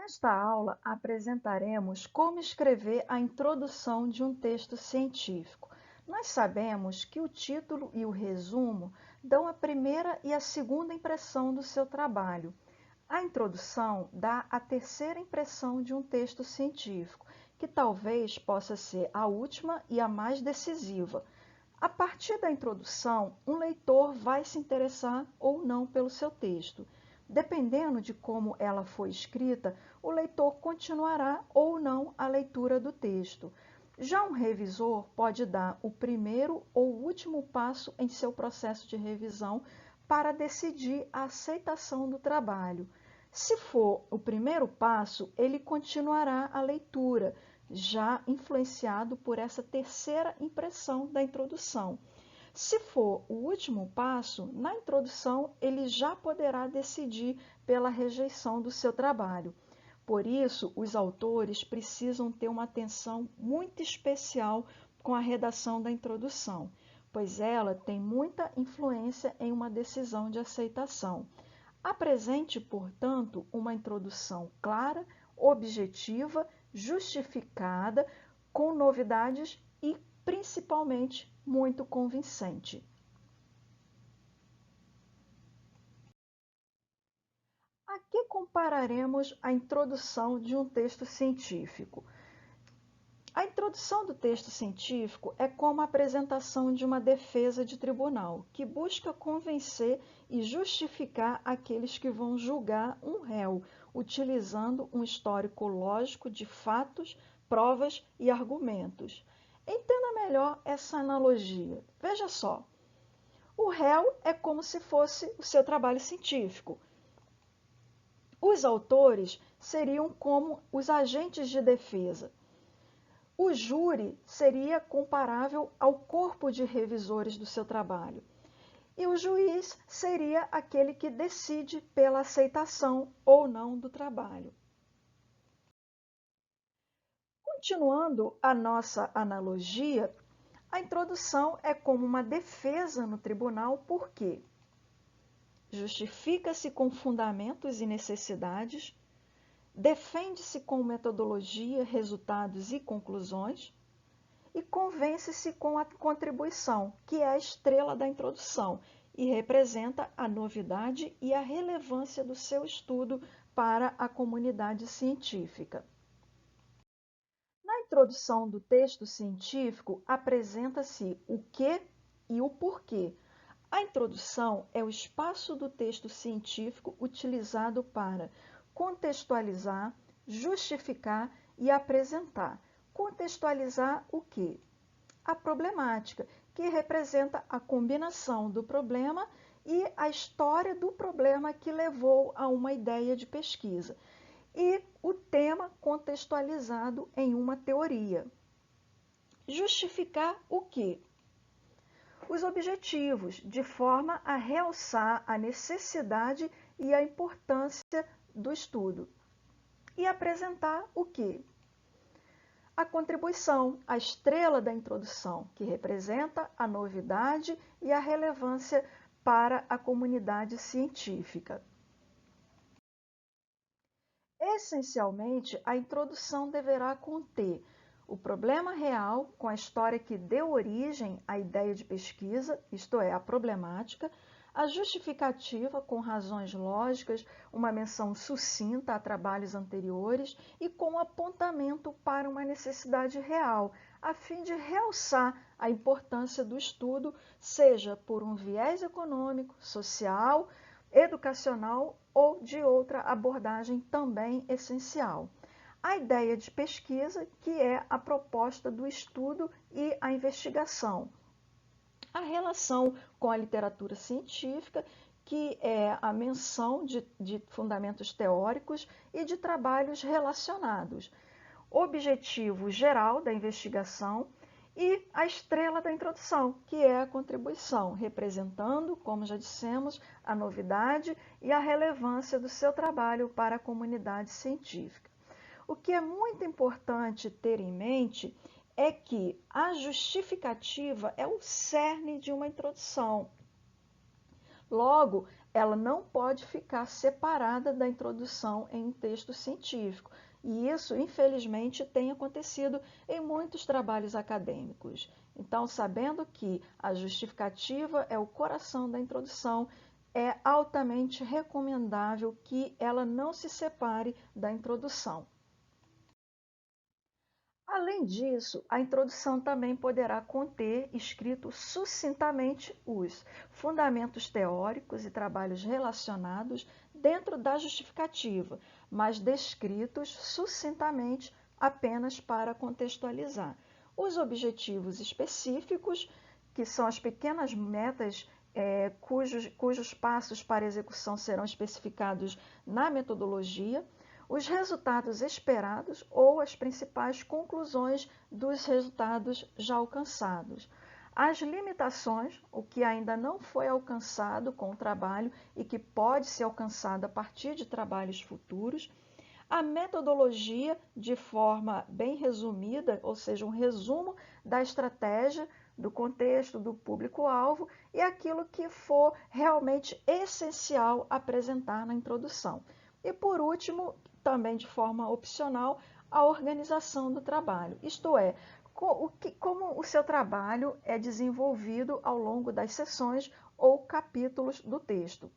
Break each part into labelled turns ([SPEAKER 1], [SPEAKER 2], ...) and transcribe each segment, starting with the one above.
[SPEAKER 1] Nesta aula, apresentaremos como escrever a introdução de um texto científico. Nós sabemos que o título e o resumo dão a primeira e a segunda impressão do seu trabalho. A introdução dá a terceira impressão de um texto científico, que talvez possa ser a última e a mais decisiva. A partir da introdução, um leitor vai se interessar ou não pelo seu texto. Dependendo de como ela foi escrita, o leitor continuará ou não a leitura do texto. Já um revisor pode dar o primeiro ou último passo em seu processo de revisão para decidir a aceitação do trabalho. Se for o primeiro passo, ele continuará a leitura, já influenciado por essa terceira impressão da introdução. Se for o último passo, na introdução ele já poderá decidir pela rejeição do seu trabalho. Por isso, os autores precisam ter uma atenção muito especial com a redação da introdução, pois ela tem muita influência em uma decisão de aceitação. Apresente, portanto, uma introdução clara, objetiva, justificada, com novidades e, principalmente, muito convincente. Aqui compararemos a introdução de um texto científico. A introdução do texto científico é como a apresentação de uma defesa de tribunal, que busca convencer e justificar aqueles que vão julgar um réu, utilizando um histórico lógico de fatos, provas e argumentos. Entenda melhor essa analogia. Veja só, o réu é como se fosse o seu trabalho científico. Os autores seriam como os agentes de defesa. O júri seria comparável ao corpo de revisores do seu trabalho. E o juiz seria aquele que decide pela aceitação ou não do trabalho. Continuando a nossa analogia, a introdução é como uma defesa no tribunal, porque justifica-se com fundamentos e necessidades, defende-se com metodologia, resultados e conclusões, e convence-se com a contribuição, que é a estrela da introdução, e representa a novidade e a relevância do seu estudo para a comunidade científica. Na introdução do texto científico, apresenta-se o que e o porquê. A introdução é o espaço do texto científico utilizado para contextualizar, justificar e apresentar. Contextualizar o quê? A problemática, que representa a combinação do problema e a história do problema que levou a uma ideia de pesquisa. E o tema contextualizado em uma teoria. Justificar o quê? Os objetivos, de forma a realçar a necessidade e a importância do estudo. E apresentar o quê? A contribuição, a estrela da introdução, que representa a novidade e a relevância para a comunidade científica. Essencialmente, a introdução deverá conter o problema real com a história que deu origem à ideia de pesquisa, isto é, a problemática, a justificativa com razões lógicas, uma menção sucinta a trabalhos anteriores e com apontamento para uma necessidade real, a fim de realçar a importância do estudo, seja por um viés econômico, social, educacional ou de outra abordagem também essencial. A ideia de pesquisa, que é a proposta do estudo e a investigação. A relação com a literatura científica, que é a menção de fundamentos teóricos e de trabalhos relacionados. Objetivo geral da investigação e a estrela da introdução, que é a contribuição, representando, como já dissemos, a novidade e a relevância do seu trabalho para a comunidade científica. O que é muito importante ter em mente é que a justificativa é o cerne de uma introdução. Logo, ela não pode ficar separada da introdução em um texto científico. E isso, infelizmente, tem acontecido em muitos trabalhos acadêmicos. Então, sabendo que a justificativa é o coração da introdução, é altamente recomendável que ela não se separe da introdução. Além disso, a introdução também poderá conter, escrito sucintamente, os fundamentos teóricos e trabalhos relacionados dentro da justificativa, mas descritos sucintamente apenas para contextualizar. Os objetivos específicos, que são as pequenas metas cujos passos para execução serão especificados na metodologia, os resultados esperados ou as principais conclusões dos resultados já alcançados. As limitações, o que ainda não foi alcançado com o trabalho e que pode ser alcançado a partir de trabalhos futuros. A metodologia, de forma bem resumida, ou seja, um resumo da estratégia, do contexto, do público-alvo e aquilo que for realmente essencial apresentar na introdução. E, por último, também de forma opcional, a organização do trabalho, isto é, como o seu trabalho é desenvolvido ao longo das sessões ou capítulos do texto.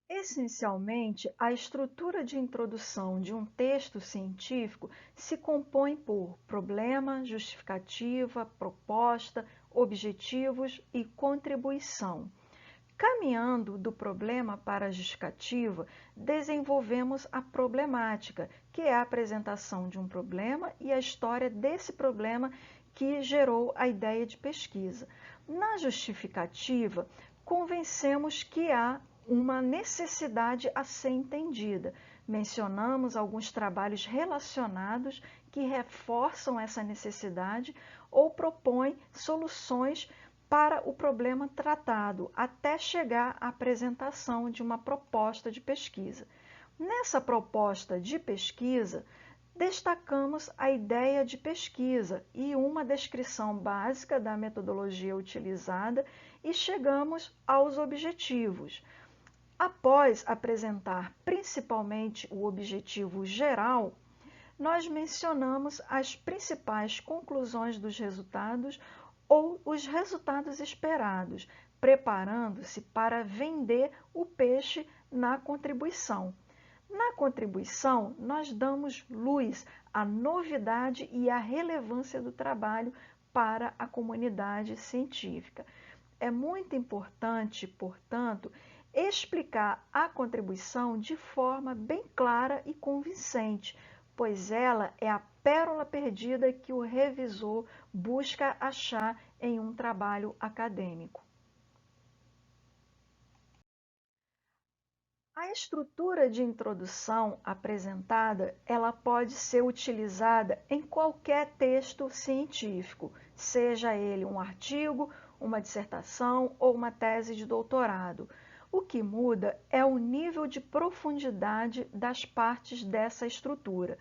[SPEAKER 1] Essencialmente, a estrutura de introdução de um texto científico se compõe por problema, justificativa, proposta, objetivos e contribuição. Caminhando do problema para a justificativa, desenvolvemos a problemática, que é a apresentação de um problema e a história desse problema que gerou a ideia de pesquisa. Na justificativa, convencemos que há uma necessidade a ser entendida. Mencionamos alguns trabalhos relacionados que reforçam essa necessidade ou propõem soluções para o problema tratado, até chegar à apresentação de uma proposta de pesquisa. Nessa proposta de pesquisa, destacamos a ideia de pesquisa e uma descrição básica da metodologia utilizada e chegamos aos objetivos. Após apresentar principalmente o objetivo geral, nós mencionamos as principais conclusões dos resultados ou os resultados esperados, preparando-se para vender o peixe na contribuição. Na contribuição, nós damos luz à novidade e à relevância do trabalho para a comunidade científica. É muito importante, portanto, explicar a contribuição de forma bem clara e convincente, pois ela é a pérola perdida que o revisor busca achar em um trabalho acadêmico. A estrutura de introdução apresentada, ela pode ser utilizada em qualquer texto científico, seja ele um artigo, uma dissertação ou uma tese de doutorado. O que muda é o nível de profundidade das partes dessa estrutura.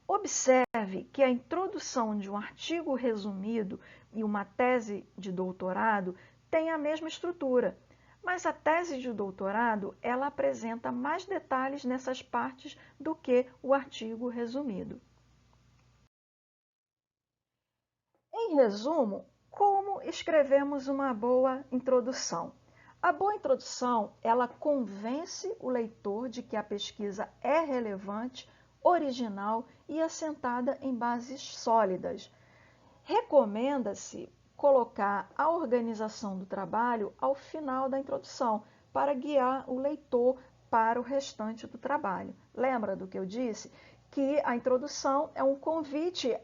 [SPEAKER 1] Observe que a introdução de um artigo resumido e uma tese de doutorado têm a mesma estrutura, mas a tese de doutorado ela apresenta mais detalhes nessas partes do que o artigo resumido. Em resumo, como escrevemos uma boa introdução? A boa introdução, ela convence o leitor de que a pesquisa é relevante, original e assentada em bases sólidas. Recomenda-se colocar a organização do trabalho ao final da introdução, para guiar o leitor para o restante do trabalho. Lembra do que eu disse? Que a introdução é um convite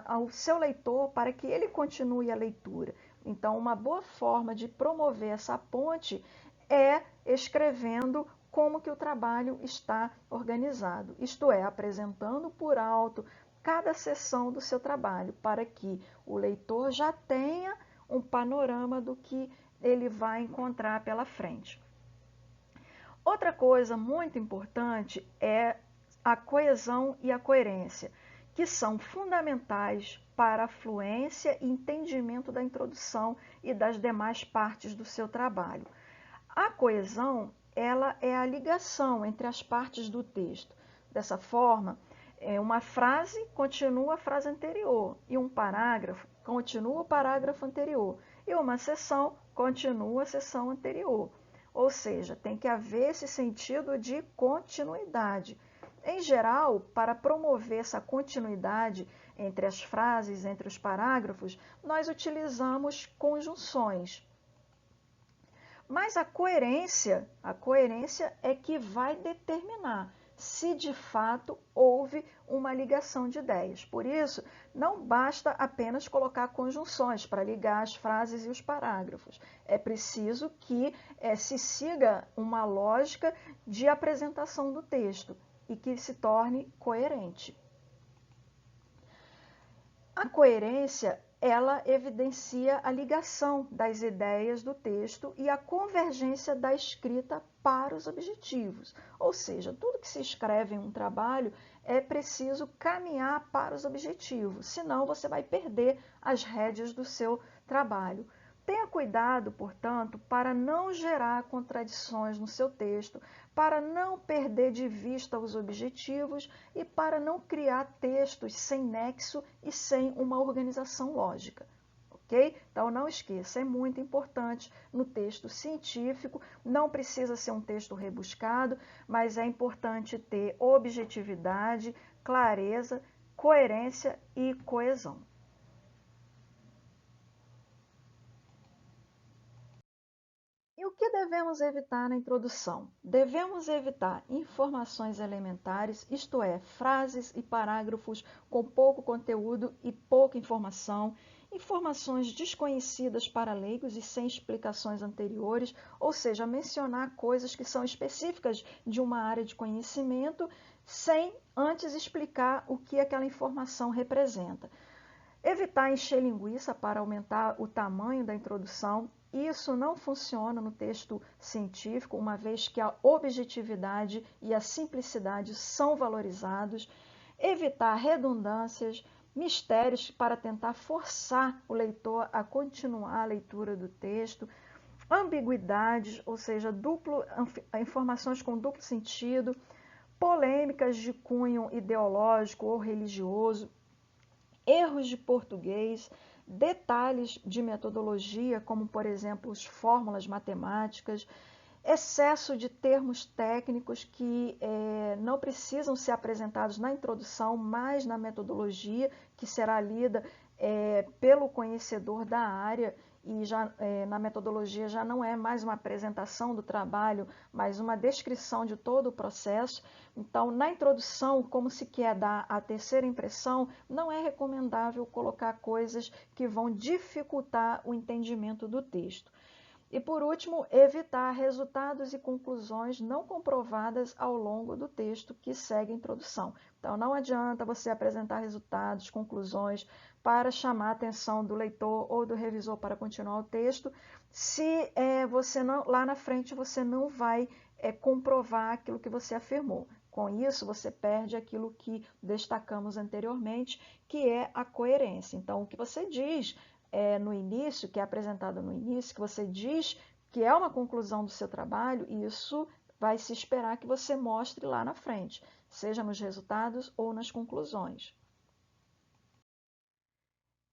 [SPEAKER 1] ao seu leitor para que ele continue a leitura. Então, uma boa forma de promover essa ponte é escrevendo como que o trabalho está organizado, isto é, apresentando por alto cada seção do seu trabalho, para que o leitor já tenha um panorama do que ele vai encontrar pela frente. Outra coisa muito importante é a coesão e a coerência, que são fundamentais para a fluência e entendimento da introdução e das demais partes do seu trabalho. A coesão, ela é a ligação entre as partes do texto. Dessa forma, uma frase continua a frase anterior e um parágrafo continua o parágrafo anterior e uma seção continua a seção anterior. Ou seja, tem que haver esse sentido de continuidade. Em geral, para promover essa continuidade entre as frases, entre os parágrafos, nós utilizamos conjunções. Mas a coerência é que vai determinar se de fato houve uma ligação de ideias. Por isso, não basta apenas colocar conjunções para ligar as frases e os parágrafos. É preciso que se siga uma lógica de apresentação do texto e que se torne coerente. A coerência, ela evidencia a ligação das ideias do texto e a convergência da escrita para os objetivos. Ou seja, tudo que se escreve em um trabalho é preciso caminhar para os objetivos, senão você vai perder as rédeas do seu trabalho. Tenha cuidado, portanto, para não gerar contradições no seu texto, para não perder de vista os objetivos e para não criar textos sem nexo e sem uma organização lógica. Ok? Então, não esqueça, é muito importante no texto científico, não precisa ser um texto rebuscado, mas é importante ter objetividade, clareza, coerência e coesão. E o que devemos evitar na introdução? Devemos evitar informações elementares, isto é, frases e parágrafos com pouco conteúdo e pouca informação, informações desconhecidas para leigos e sem explicações anteriores, ou seja, mencionar coisas que são específicas de uma área de conhecimento sem antes explicar o que aquela informação representa. Evitar encher linguiça para aumentar o tamanho da introdução. Isso não funciona no texto científico, uma vez que a objetividade e a simplicidade são valorizados. Evitar redundâncias, mistérios para tentar forçar o leitor a continuar a leitura do texto. Ambiguidades, ou seja, informações com duplo sentido. Polêmicas de cunho ideológico ou religioso. Erros de português, detalhes de metodologia, como, por exemplo, as fórmulas matemáticas, excesso de termos técnicos que não precisam ser apresentados na introdução, mas na metodologia, que será lida pelo conhecedor da área, e já na metodologia já não é mais uma apresentação do trabalho, mas uma descrição de todo o processo. Então, na introdução, como se quer dar a terceira impressão, não é recomendável colocar coisas que vão dificultar o entendimento do texto. E, por último, evitar resultados e conclusões não comprovadas ao longo do texto que segue a introdução. Então, não adianta você apresentar resultados, conclusões, para chamar a atenção do leitor ou do revisor para continuar o texto, se você não, lá na frente você não vai comprovar aquilo que você afirmou. Com isso, você perde aquilo que destacamos anteriormente, que é a coerência. Então, o que você diz no início, que é apresentado no início, que você diz que é uma conclusão do seu trabalho, e isso vai se esperar que você mostre lá na frente, seja nos resultados ou nas conclusões.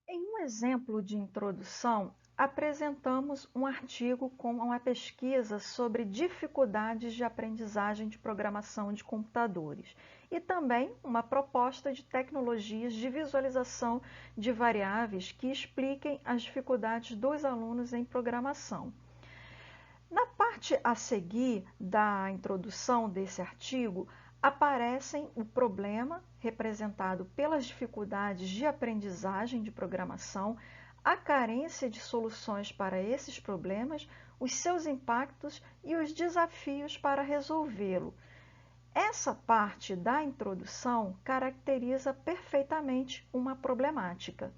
[SPEAKER 1] Em um exemplo de introdução, apresentamos um artigo com uma pesquisa sobre dificuldades de aprendizagem de programação de computadores e também uma proposta de tecnologias de visualização de variáveis que expliquem as dificuldades dos alunos em programação. Na parte a seguir da introdução desse artigo, aparecem o problema representado pelas dificuldades de aprendizagem de programação, a carência de soluções para esses problemas, os seus impactos e os desafios para resolvê-lo. Essa parte da introdução caracteriza perfeitamente uma problemática.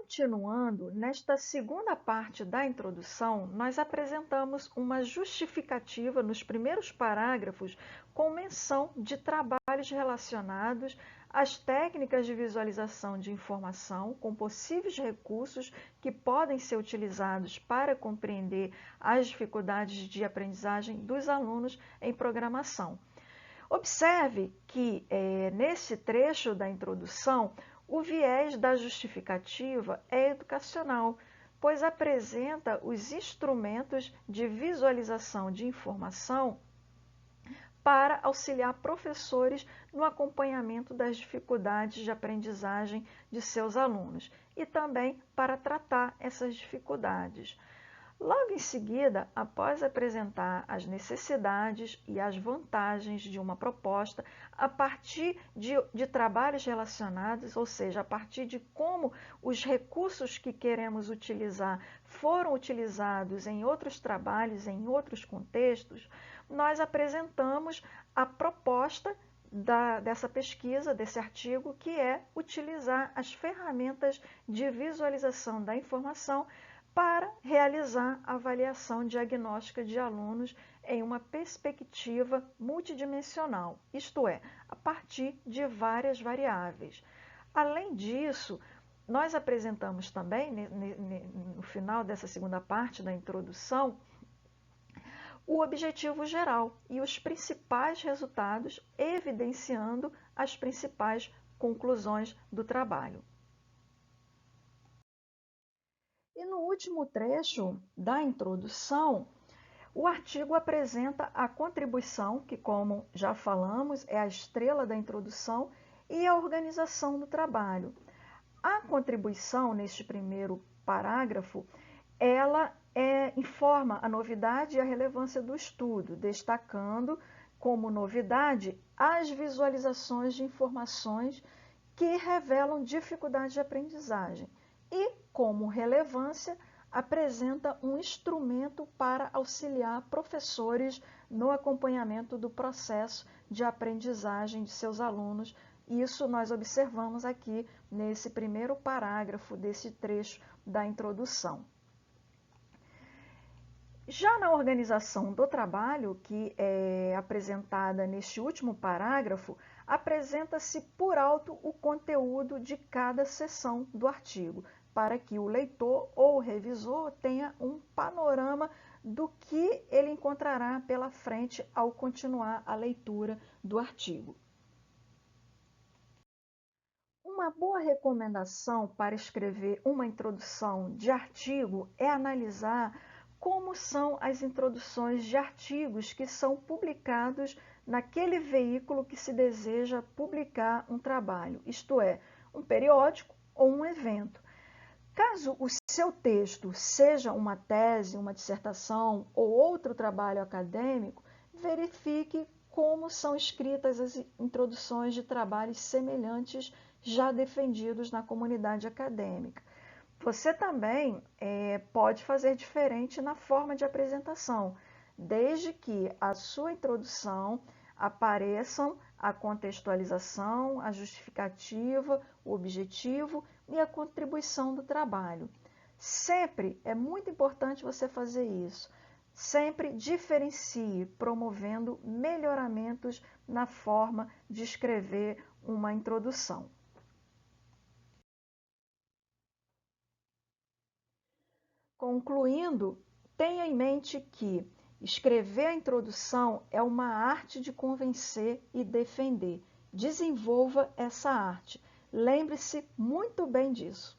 [SPEAKER 1] Continuando, nesta segunda parte da introdução, nós apresentamos uma justificativa nos primeiros parágrafos com menção de trabalhos relacionados às técnicas de visualização de informação com possíveis recursos que podem ser utilizados para compreender as dificuldades de aprendizagem dos alunos em programação. Observe que, nesse trecho da introdução, o viés da justificativa é educacional, pois apresenta os instrumentos de visualização de informação para auxiliar professores no acompanhamento das dificuldades de aprendizagem de seus alunos e também para tratar essas dificuldades. Logo em seguida, após apresentar as necessidades e as vantagens de uma proposta, a partir de trabalhos relacionados, ou seja, a partir de como os recursos que queremos utilizar foram utilizados em outros trabalhos, em outros contextos, nós apresentamos a proposta dessa pesquisa, desse artigo, que é utilizar as ferramentas de visualização da informação para realizar a avaliação diagnóstica de alunos em uma perspectiva multidimensional, isto é, a partir de várias variáveis. Além disso, nós apresentamos também, no final dessa segunda parte da introdução, o objetivo geral e os principais resultados, evidenciando as principais conclusões do trabalho. E no último trecho da introdução, o artigo apresenta a contribuição, que, como já falamos, é a estrela da introdução, e a organização do trabalho. A contribuição, neste primeiro parágrafo, ela informa a novidade e a relevância do estudo, destacando como novidade as visualizações de informações que revelam dificuldade de aprendizagem e, como relevância, apresenta um instrumento para auxiliar professores no acompanhamento do processo de aprendizagem de seus alunos. Isso nós observamos aqui nesse primeiro parágrafo desse trecho da introdução. Já na organização do trabalho, que é apresentada neste último parágrafo, apresenta-se por alto o conteúdo de cada seção do artigo, para que o leitor ou o revisor tenha um panorama do que ele encontrará pela frente ao continuar a leitura do artigo. Uma boa recomendação para escrever uma introdução de artigo é analisar como são as introduções de artigos que são publicados naquele veículo que se deseja publicar um trabalho, isto é, um periódico ou um evento. Caso o seu texto seja uma tese, uma dissertação ou outro trabalho acadêmico, verifique como são escritas as introduções de trabalhos semelhantes já defendidos na comunidade acadêmica. Você também pode fazer diferente na forma de apresentação, desde que a sua introdução apareçam a contextualização, a justificativa, o objetivo e a contribuição do trabalho. Sempre é muito importante você fazer isso. Sempre diferencie, promovendo melhoramentos na forma de escrever uma introdução. Concluindo, tenha em mente que escrever a introdução é uma arte de convencer e defender. Desenvolva essa arte. Lembre-se muito bem disso.